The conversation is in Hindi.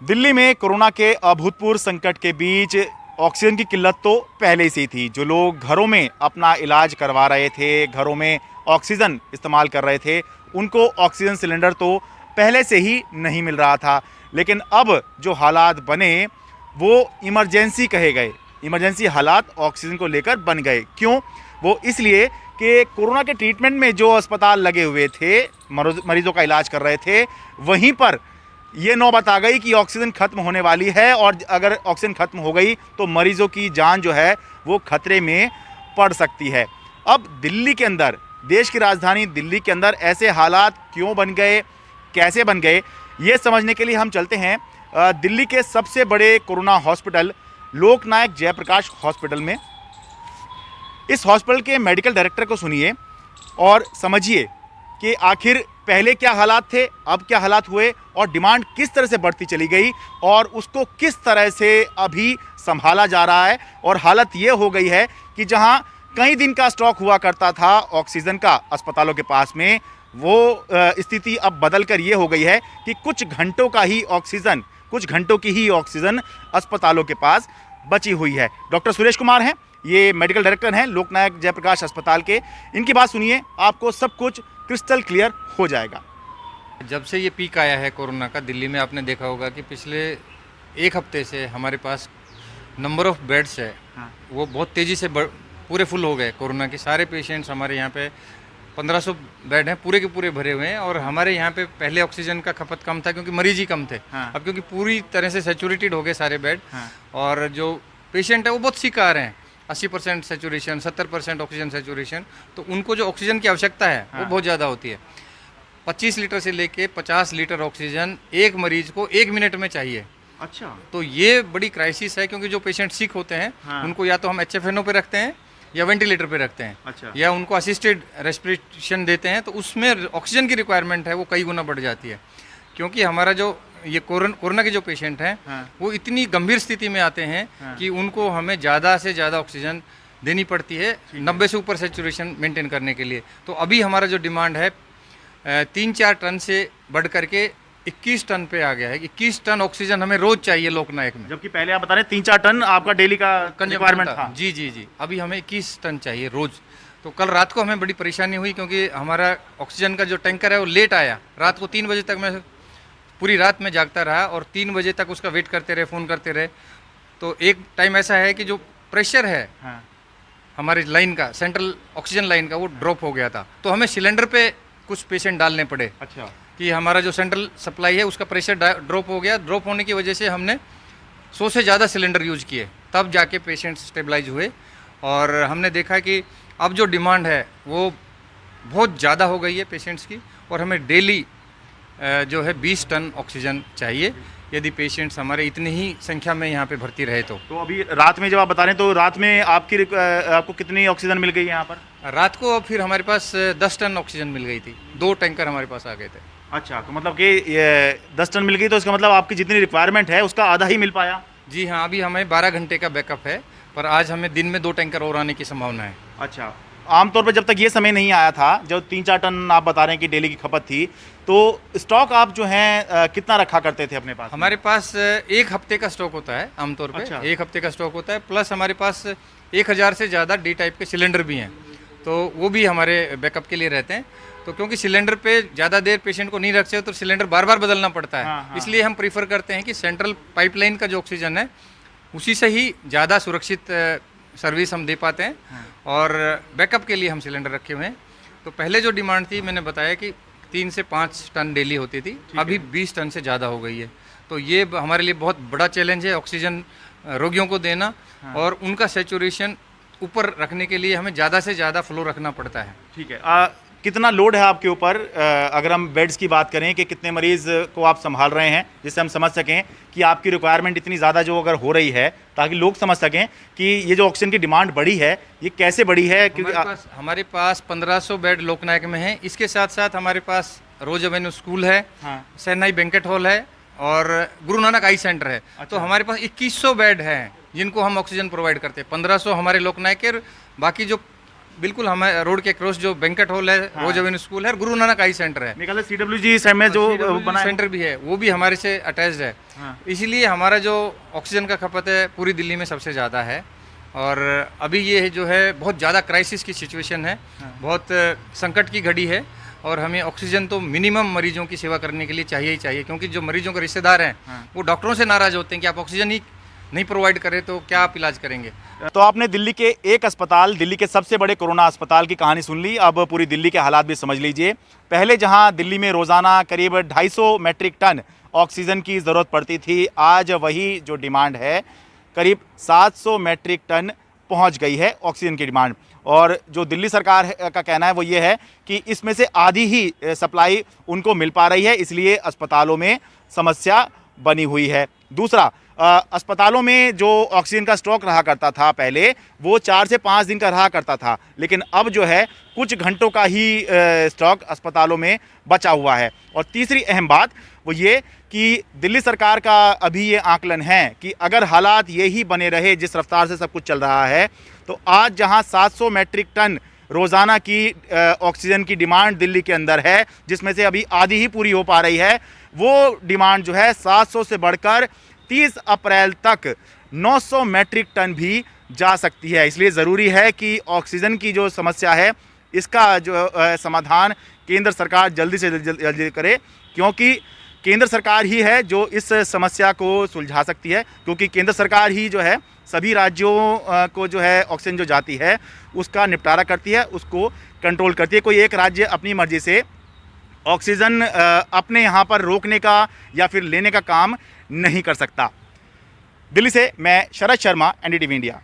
दिल्ली में कोरोना के अभूतपूर्व संकट के बीच ऑक्सीजन की किल्लत तो पहले से ही थी। जो लोग घरों में अपना इलाज करवा रहे थे, घरों में ऑक्सीजन इस्तेमाल कर रहे थे, उनको ऑक्सीजन सिलेंडर तो पहले से ही नहीं मिल रहा था। लेकिन अब जो हालात बने वो इमरजेंसी कहे गए। इमरजेंसी हालात ऑक्सीजन को लेकर बन गए। क्यों? वो इसलिए कि कोरोना के ट्रीटमेंट में जो अस्पताल लगे हुए थे, मरीजों का इलाज कर रहे थे, वहीं पर ये नौबत आ गई कि ऑक्सीजन खत्म होने वाली है और अगर ऑक्सीजन खत्म हो गई तो मरीजों की जान जो है वो खतरे में पड़ सकती है। अब दिल्ली के अंदर, देश की राजधानी दिल्ली के अंदर ऐसे हालात क्यों बन गए, कैसे बन गए, ये समझने के लिए हम चलते हैं दिल्ली के सबसे बड़े कोरोना हॉस्पिटल लोकनायक जयप्रकाश हॉस्पिटल में। इस हॉस्पिटल के मेडिकल डायरेक्टर को सुनिए और समझिए कि आखिर पहले क्या हालात थे, अब क्या हालात हुए और डिमांड किस तरह से बढ़ती चली गई और उसको किस तरह से अभी संभाला जा रहा है। और हालत ये हो गई है कि जहां कई दिन का स्टॉक हुआ करता था ऑक्सीजन का अस्पतालों के पास में, वो स्थिति अब बदल कर ये हो गई है कि कुछ घंटों की ही ऑक्सीजन अस्पतालों के पास बची हुई है। डॉक्टर सुरेश कुमार हैं, ये मेडिकल डायरेक्टर हैं लोकनायक जयप्रकाश अस्पताल के। इनकी बात सुनिए, आपको सब कुछ क्रिस्टल क्लियर हो जाएगा। जब से ये पीक आया है कोरोना का दिल्ली में, आपने देखा होगा कि पिछले एक हफ्ते से हमारे पास नंबर ऑफ बेड्स है वो बहुत तेज़ी से पूरे फुल हो गए। कोरोना के सारे पेशेंट्स हमारे यहाँ पे 1500 बेड हैं, पूरे के पूरे भरे हुए हैं। और हमारे यहाँ पे पहले ऑक्सीजन का खपत कम था क्योंकि मरीज ही कम थे। अब क्योंकि पूरी तरह से सैचुरेटेड हो गए सारे बेड और जो पेशेंट है वो बहुत सिक आ रहे हैं, 80% सैचुरेशन, 70% ऑक्सीजन सैचुरेशन, तो उनको जो ऑक्सीजन की आवश्यकता है वो बहुत ज़्यादा होती है। 25 लीटर से लेके 50 लीटर ऑक्सीजन एक मरीज को 1 मिनट में चाहिए। अच्छा, तो ये बड़ी क्राइसिस है क्योंकि जो पेशेंट सिक होते हैं उनको या तो हम HFNO पे रखते हैं या वेंटिलेटर पे रखते हैं। अच्छा। या उनको असिस्टेड रेस्पिरेशन देते हैं, तो उसमें ऑक्सीजन की रिक्वायरमेंट है वो कई गुना बढ़ जाती है। क्योंकि हमारा जो ये कोरोना के जो पेशेंट हैं वो इतनी गंभीर स्थिति में आते हैं कि उनको हमें ज़्यादा से ज़्यादा ऑक्सीजन देनी पड़ती है 90 से ऊपर सैचुरेशन मेंटेन करने के लिए। तो अभी हमारा जो डिमांड है 3-4 टन से बढ़ करके 21 टन पे आ गया है। 21 टन ऑक्सीजन हमें रोज चाहिए लोकनायक में, जबकि पहले आप बता रहे 3-4 टन आपका डेली का रिक्वायरमेंट था। जी, अभी हमें 21 टन चाहिए रोज। तो कल रात को हमें बड़ी परेशानी हुई क्योंकि हमारा ऑक्सीजन का जो टैंकर है वो लेट आया। रात को 3 बजे तक मैं पूरी रात में जागता रहा और 3 बजे तक उसका वेट करते रहे, फ़ोन करते रहे। तो एक टाइम ऐसा है कि जो प्रेशर है हमारी लाइन का, सेंट्रल ऑक्सीजन लाइन का, वो ड्रॉप हो गया था। तो हमें सिलेंडर पे कुछ पेशेंट डालने पड़े। अच्छा, कि हमारा जो सेंट्रल सप्लाई है उसका प्रेशर ड्रॉप हो गया। ड्रॉप होने की वजह से हमने 100 से ज़्यादा सिलेंडर यूज किए, तब जाके पेशेंट स्टेबलाइज हुए। और हमने देखा कि अब जो डिमांड है वो बहुत ज़्यादा हो गई है पेशेंट्स की और हमें डेली जो है 20 टन ऑक्सीजन चाहिए यदि पेशेंट्स हमारे इतनी ही संख्या में यहाँ पे भर्ती रहे तो अभी रात में जब आप बता रहे हैं तो रात में आपको कितनी ऑक्सीजन मिल गई यहाँ पर? रात को फिर हमारे पास 10 टन ऑक्सीजन मिल गई थी। 2 टैंकर हमारे पास आ गए थे। अच्छा, तो मतलब कि 10 टन मिल गई तो इसका मतलब आपकी जितनी रिक्वायरमेंट है उसका आधा ही मिल पाया? जी हाँ, अभी हमें 12 घंटे का बैकअप है, पर आज हमें दिन में 2 टैंकर और आने की संभावना है। अच्छा, आमतौर पर जब तक ये समय नहीं आया था, जब 3-4 टन आप बता रहे हैं कि डेली की खपत थी, तो स्टॉक आप जो है कितना रखा करते थे अपने पास? हमारे पास 1 हफ्ते का स्टॉक होता है आमतौर पे। अच्छा। 1 हफ्ते का स्टॉक होता है, प्लस हमारे पास 1000 से ज़्यादा डी टाइप के सिलेंडर भी हैं, तो वो भी हमारे बैकअप के लिए रहते हैं। तो क्योंकि सिलेंडर पे ज़्यादा देर पेशेंट को नहीं रख सकते तो सिलेंडर बार बार बदलना पड़ता है। इसलिए हम प्रीफर करते हैं कि सेंट्रल पाइपलाइन का जो ऑक्सीजन है उसी से ही ज़्यादा सुरक्षित सर्विस हम दे पाते हैं। और बैकअप के लिए हम सिलेंडर रखे हुए हैं। तो पहले जो डिमांड थी मैंने बताया कि 3 से 5 टन डेली होती थी, अभी 20 टन से ज़्यादा हो गई है। तो ये हमारे लिए बहुत बड़ा चैलेंज है ऑक्सीजन रोगियों को देना। और उनका सैचुरेशन ऊपर रखने के लिए हमें ज़्यादा से ज़्यादा फ्लो रखना पड़ता है। ठीक है, कितना लोड है आपके ऊपर? अगर हम बेड्स की बात करें कि कितने मरीज़ को आप संभाल रहे हैं, जिससे हम समझ सकें कि आपकी रिक्वायरमेंट इतनी ज़्यादा जो अगर हो रही है, ताकि लोग समझ सकें कि ये जो ऑक्सीजन की डिमांड बढ़ी है ये कैसे बढ़ी है। हमारे पास 1500 बेड लोकनायक में है। इसके साथ साथ हमारे पास रोज एवेन्यू स्कूल है, सैनाई बैंकेट हॉल है और गुरु नानक आई सेंटर है। अच्छा। तो हमारे पास 2100 बेड हैं जिनको हम ऑक्सीजन प्रोवाइड करते हैं। 1500 हमारे लोकनायक के, बाकी जो बिल्कुल, हमें रोड के क्रॉस जो बैंकेट हॉल है, रोज एवेन्यू स्कूल है और गुरु नानक आई सेंटर है। निकल CWG साइड में जो बना है सेंटर भी है, वो भी हमारे से अटैच्ड है। हाँ। इसीलिए हमारा जो ऑक्सीजन का खपत है पूरी दिल्ली में सबसे ज़्यादा है। और अभी ये जो है बहुत ज़्यादा क्राइसिस की सिचुएशन है, बहुत संकट की घड़ी है और हमें ऑक्सीजन तो मिनिमम मरीजों की सेवा करने के लिए चाहिए ही चाहिए, क्योंकि जो मरीजों के रिश्तेदार हैं वो डॉक्टरों से नाराज़ होते हैं कि आप ऑक्सीजन ही नहीं प्रोवाइड करें तो क्या आप इलाज करेंगे। तो आपने दिल्ली के एक अस्पताल, दिल्ली के सबसे बड़े कोरोना अस्पताल की कहानी सुन ली। अब पूरी दिल्ली के हालात भी समझ लीजिए। पहले जहां दिल्ली में रोज़ाना करीब 250 मैट्रिक टन ऑक्सीजन की ज़रूरत पड़ती थी, आज वही जो डिमांड है करीब 700 मैट्रिक टन पहुंच गई है ऑक्सीजन की डिमांड। और जो दिल्ली सरकार का कहना है वो ये है कि इसमें से आधी ही सप्लाई उनको मिल पा रही है, इसलिए अस्पतालों में समस्या बनी हुई है। दूसरा, अस्पतालों में जो ऑक्सीजन का स्टॉक रहा करता था पहले, वो 4 से 5 दिन का रहा करता था, लेकिन अब जो है कुछ घंटों का ही स्टॉक अस्पतालों में बचा हुआ है। और तीसरी अहम बात वो ये कि दिल्ली सरकार का अभी ये आकलन है कि अगर हालात यही बने रहे जिस रफ्तार से सब कुछ चल रहा है, तो आज जहां 700 मैट्रिक टन रोज़ाना की ऑक्सीजन की डिमांड दिल्ली के अंदर है, जिसमें से अभी आधी ही पूरी हो पा रही है, वो डिमांड जो है 700 से बढ़कर 30 अप्रैल तक 900 मैट्रिक टन भी जा सकती है। इसलिए ज़रूरी है कि ऑक्सीजन की जो समस्या है इसका जो समाधान केंद्र सरकार जल्दी से जल्दी करे, क्योंकि केंद्र सरकार ही है जो इस समस्या को सुलझा सकती है, क्योंकि केंद्र सरकार ही जो है सभी राज्यों को जो है ऑक्सीजन जो जाती है उसका निपटारा करती है, उसको कंट्रोल करती है। कोई एक राज्य अपनी मर्जी से ऑक्सीजन अपने यहाँ पर रोकने का या फिर लेने का काम नहीं कर सकता। दिल्ली से मैं शरद शर्मा, NDTV इंडिया।